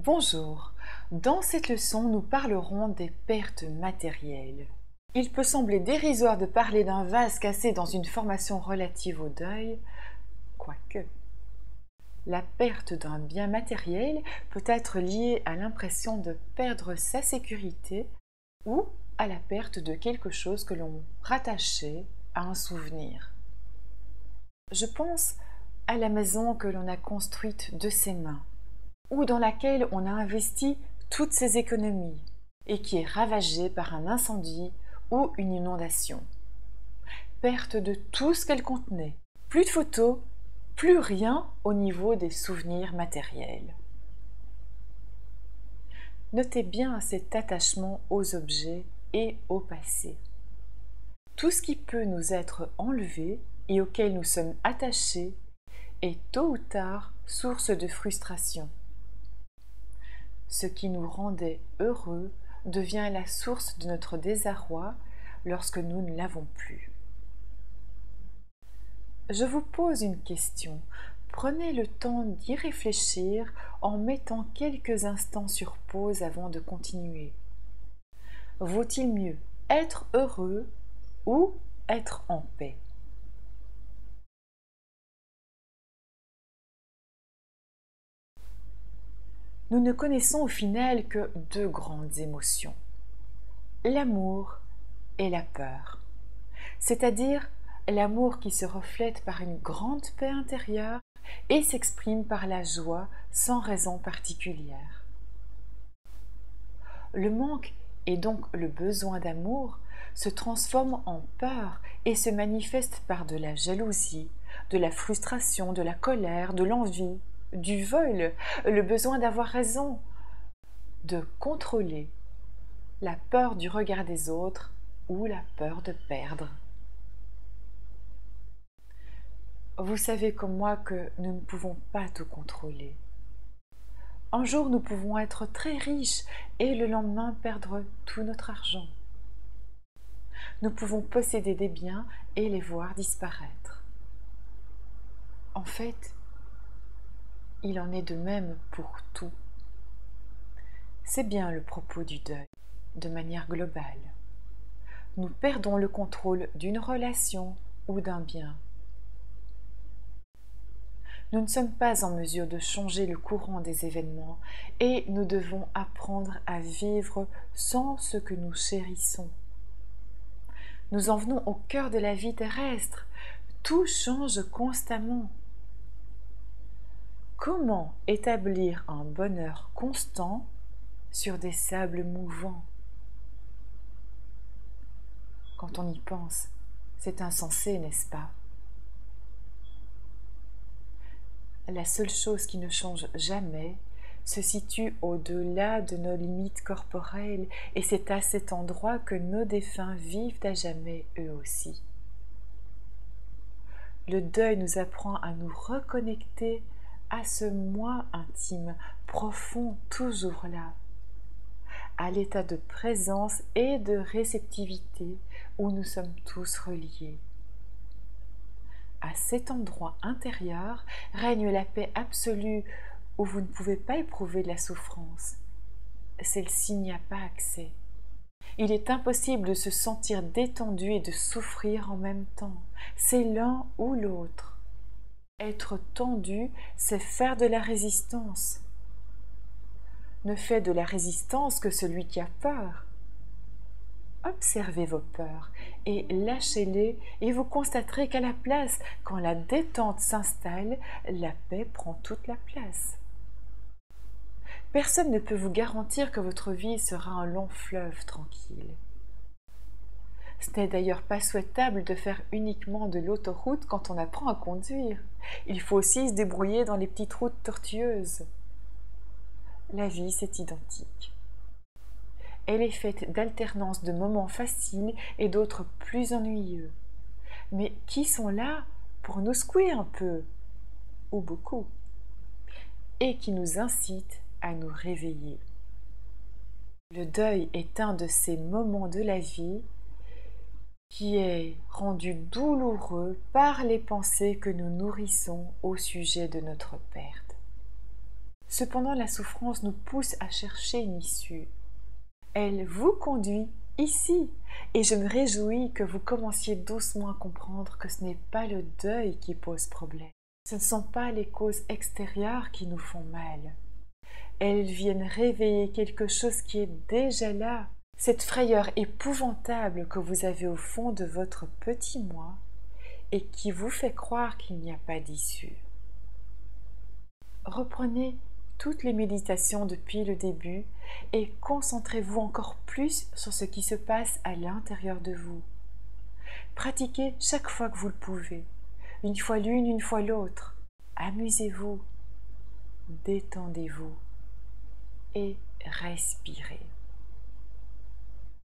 Bonjour, dans cette leçon nous parlerons des pertes matérielles. Il peut sembler dérisoire de parler d'un vase cassé dans une formation relative au deuil, quoique. La perte d'un bien matériel peut être liée à l'impression de perdre sa sécurité ou à la perte de quelque chose que l'on rattachait à un souvenir. Je pense à la maison que l'on a construite de ses mains, ou dans laquelle on a investi toutes ses économies et qui est ravagée par un incendie ou une inondation. Perte de tout ce qu'elle contenait. Plus de photos, plus rien au niveau des souvenirs matériels. Notez bien cet attachement aux objets et au passé. Tout ce qui peut nous être enlevé et auquel nous sommes attachés est tôt ou tard source de frustration. Ce qui nous rendait heureux devient la source de notre désarroi lorsque nous ne l'avons plus. Je vous pose une question. Prenez le temps d'y réfléchir en mettant quelques instants sur pause avant de continuer. Vaut-il mieux être heureux ou être en paix ? Nous ne connaissons au final que deux grandes émotions, l'amour et la peur, c'est-à-dire l'amour qui se reflète par une grande paix intérieure et s'exprime par la joie sans raison particulière. Le manque et donc le besoin d'amour se transforme en peur et se manifeste par de la jalousie, de la frustration, de la colère, de l'envie, du vol, le besoin d'avoir raison, de contrôler, la peur du regard des autres ou la peur de perdre. Vous savez comme moi que nous ne pouvons pas tout contrôler. Un jour, nous pouvons être très riches et le lendemain perdre tout notre argent. Nous pouvons posséder des biens et les voir disparaître. En fait, il en est de même pour tout. C'est bien le propos du deuil, de manière globale. Nous perdons le contrôle d'une relation ou d'un bien. Nous ne sommes pas en mesure de changer le courant des événements et nous devons apprendre à vivre sans ce que nous chérissons. Nous en venons au cœur de la vie terrestre. Tout change constamment. Comment établir un bonheur constant sur des sables mouvants? Quand on y pense, c'est insensé, n'est-ce pas? La seule chose qui ne change jamais se situe au-delà de nos limites corporelles et c'est à cet endroit que nos défunts vivent à jamais eux aussi. Le deuil nous apprend à nous reconnecter à ce moi intime, profond, toujours là, à l'état de présence et de réceptivité où nous sommes tous reliés. À cet endroit intérieur règne la paix absolue où vous ne pouvez pas éprouver de la souffrance. Celle-ci n'y a pas accès. Il est impossible de se sentir détendu et de souffrir en même temps. C'est l'un ou l'autre. Être tendu, c'est faire de la résistance. Ne fait de la résistance que celui qui a peur. Observez vos peurs et lâchez-les et vous constaterez qu'à la place, quand la détente s'installe, la paix prend toute la place. Personne ne peut vous garantir que votre vie sera un long fleuve tranquille. Ce n'est d'ailleurs pas souhaitable de faire uniquement de l'autoroute quand on apprend à conduire. Il faut aussi se débrouiller dans les petites routes tortueuses. La vie, c'est identique. Elle est faite d'alternance de moments faciles et d'autres plus ennuyeux, mais qui sont là pour nous secouer un peu, ou beaucoup, et qui nous incitent à nous réveiller. Le deuil est un de ces moments de la vie qui est rendu douloureux par les pensées que nous nourrissons au sujet de notre perte. Cependant, la souffrance nous pousse à chercher une issue. Elle vous conduit ici, et je me réjouis que vous commenciez doucement à comprendre que ce n'est pas le deuil qui pose problème. Ce ne sont pas les causes extérieures qui nous font mal. Elles viennent réveiller quelque chose qui est déjà là, cette frayeur épouvantable que vous avez au fond de votre petit moi et qui vous fait croire qu'il n'y a pas d'issue. Reprenez toutes les méditations depuis le début et concentrez-vous encore plus sur ce qui se passe à l'intérieur de vous. Pratiquez chaque fois que vous le pouvez, une fois l'une, une fois l'autre. Amusez-vous, détendez-vous et respirez.